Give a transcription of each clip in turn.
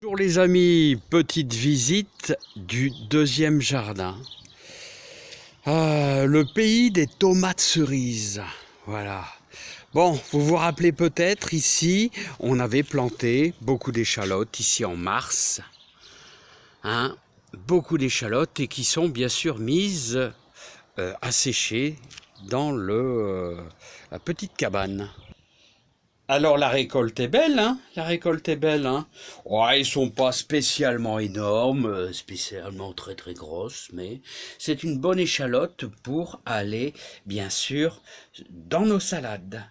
Bonjour les amis, petite visite du deuxième jardin. Le pays des tomates cerises, voilà. Bon, vous vous rappelez peut-être, ici, on avait planté beaucoup d'échalotes, ici en mars. Beaucoup d'échalotes et qui sont bien sûr mises à sécher dans la petite cabane. Alors la récolte est belle, hein? La récolte est belle, hein? Ouais, ils sont pas spécialement énormes, spécialement très très grosses, mais c'est une bonne échalote pour aller, bien sûr, dans nos salades.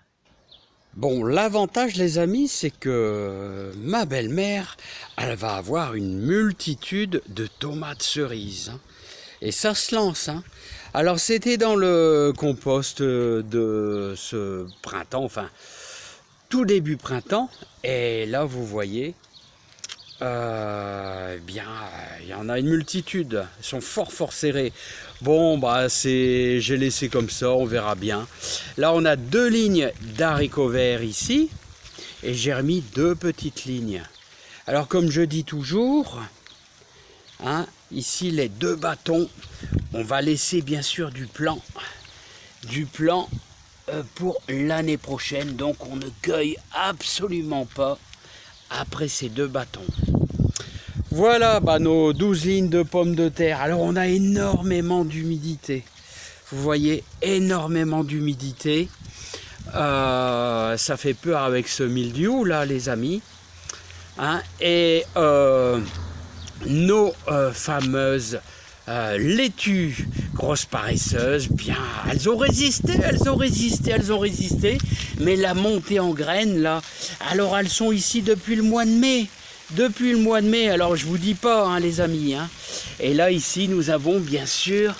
Bon, l'avantage, les amis, c'est que ma belle-mère, elle va avoir une multitude de tomates cerises, hein. Et ça se lance, hein. Alors c'était dans le compost de ce printemps, enfin tout début printemps, et là vous voyez, bien, il y en a une multitude, ils sont fort serrés. Bon, bah j'ai laissé comme ça, on verra bien. Là on a 2 lignes d'haricots verts ici, et j'ai remis 2 petites lignes. Alors comme je dis toujours, ici les 2 bâtons, on va laisser bien sûr du plan pour l'année prochaine, donc on ne cueille absolument pas après ces 2 bâtons. Voilà nos 12 lignes de pommes de terre. Alors on a énormément d'humidité, vous voyez, énormément d'humidité. Ça fait peur avec ce mildiou là les amis, et nos fameuses laitues grosses paresseuses, bien, elles ont résisté, mais la montée en graines là, alors elles sont ici depuis le mois de mai, alors je vous dis pas, hein, les amis, hein. Et là ici nous avons bien sûr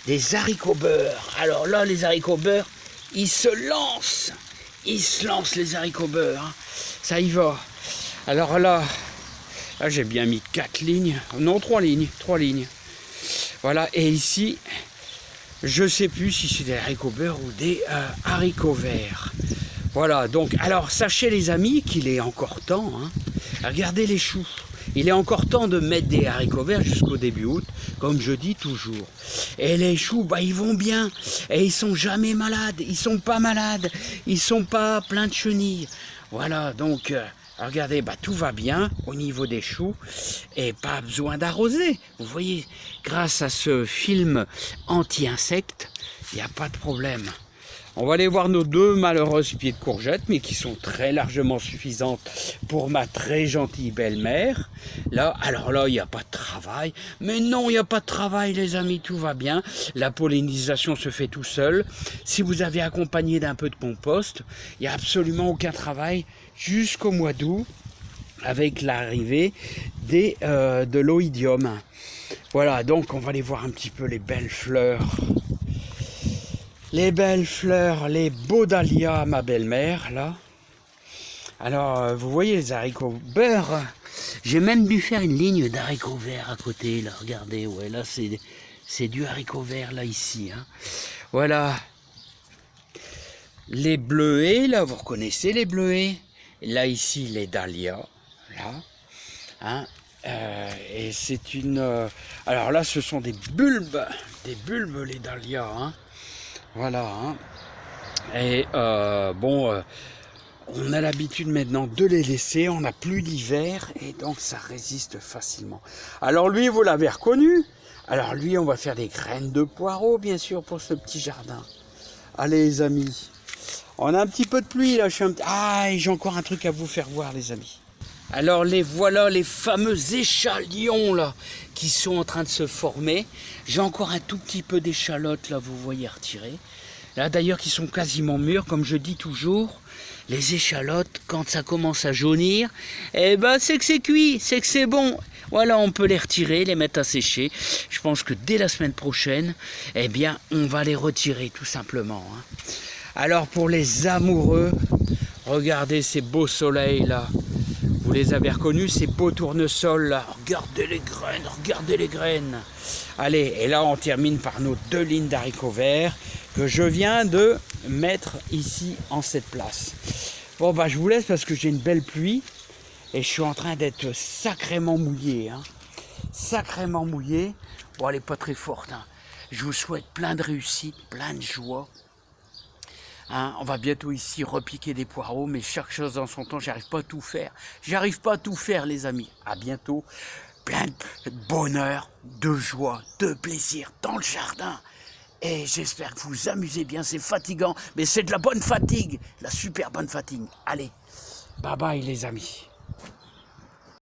des haricots beurre. Alors là les haricots beurre, ils se lancent les haricots beurre, hein. Ça y va. Alors là j'ai bien mis 4 lignes, non 3 lignes. Voilà, et ici, je sais plus si c'est des haricots beurre ou des haricots verts. Voilà, donc, alors sachez les amis qu'il est encore temps, hein. Regardez les choux. Il est encore temps de mettre des haricots verts jusqu'au début août, comme je dis toujours. Et les choux, bah ils vont bien, et ils sont jamais malades, ils sont pas malades, ils sont pas pleins de chenilles. Voilà, donc regardez, bah tout va bien au niveau des choux et pas besoin d'arroser. Vous voyez, grâce à ce film anti-insectes, il n'y a pas de problème. On va aller voir nos 2 malheureuses pieds de courgettes, mais qui sont très largement suffisantes pour ma très gentille belle-mère. Là, alors là, il n'y a pas de travail. Mais non, il n'y a pas de travail, les amis, tout va bien. La pollinisation se fait tout seul. Si vous avez accompagné d'un peu de compost, il n'y a absolument aucun travail jusqu'au mois d'août, avec l'arrivée de l'oïdium. Voilà, donc on va aller voir un petit peu les belles fleurs. Les belles fleurs, les beaux dahlias, ma belle-mère, là. Alors, vous voyez les haricots beurre. J'ai même dû faire une ligne d'haricots verts à côté, là. Regardez, ouais, là, c'est du haricot vert, là, ici, hein. Voilà. Les bleuets, là, vous reconnaissez les bleuets. Là, ici, les dahlias, là. Et c'est une... alors là, ce sont des bulbes, les dahlias, hein. Voilà, hein. Et bon, on a l'habitude maintenant de les laisser, on n'a plus d'hiver et donc ça résiste facilement. Alors lui, vous l'avez reconnu. Alors lui, on va faire des graines de poireaux, bien sûr, pour ce petit jardin. Allez les amis, on a un petit peu de pluie là. Et j'ai encore un truc à vous faire voir, les amis. Alors voilà les fameux échalions là qui sont en train de se former. J'ai encore un tout petit peu d'échalotes là, vous voyez retirées. Là d'ailleurs qui sont quasiment mûres, comme je dis toujours. Les échalotes, quand ça commence à jaunir, eh ben c'est que c'est cuit, c'est que c'est bon. Voilà, on peut les retirer, les mettre à sécher. Je pense que dès la semaine prochaine, eh bien on va les retirer tout simplement, hein. Alors pour les amoureux, regardez ces beaux soleils là. Vous les avez reconnus, ces beaux tournesols là. Regardez les graines. Allez, et là on termine par nos 2 lignes d'haricots verts que je viens de mettre ici en cette place. Bon bah je vous laisse parce que j'ai une belle pluie. Et je suis en train d'être sacrément mouillé. Hein. Sacrément mouillé. Bon, elle n'est pas très forte. Hein. Je vous souhaite plein de réussite, plein de joie. Hein, on va bientôt ici repiquer des poireaux, mais chaque chose dans son temps, j'arrive pas à tout faire. J'arrive pas à tout faire, les amis. À bientôt. Plein de bonheur, de joie, de plaisir dans le jardin. Et j'espère que vous vous amusez bien. C'est fatigant, mais c'est de la bonne fatigue. La super bonne fatigue. Allez, bye bye les amis.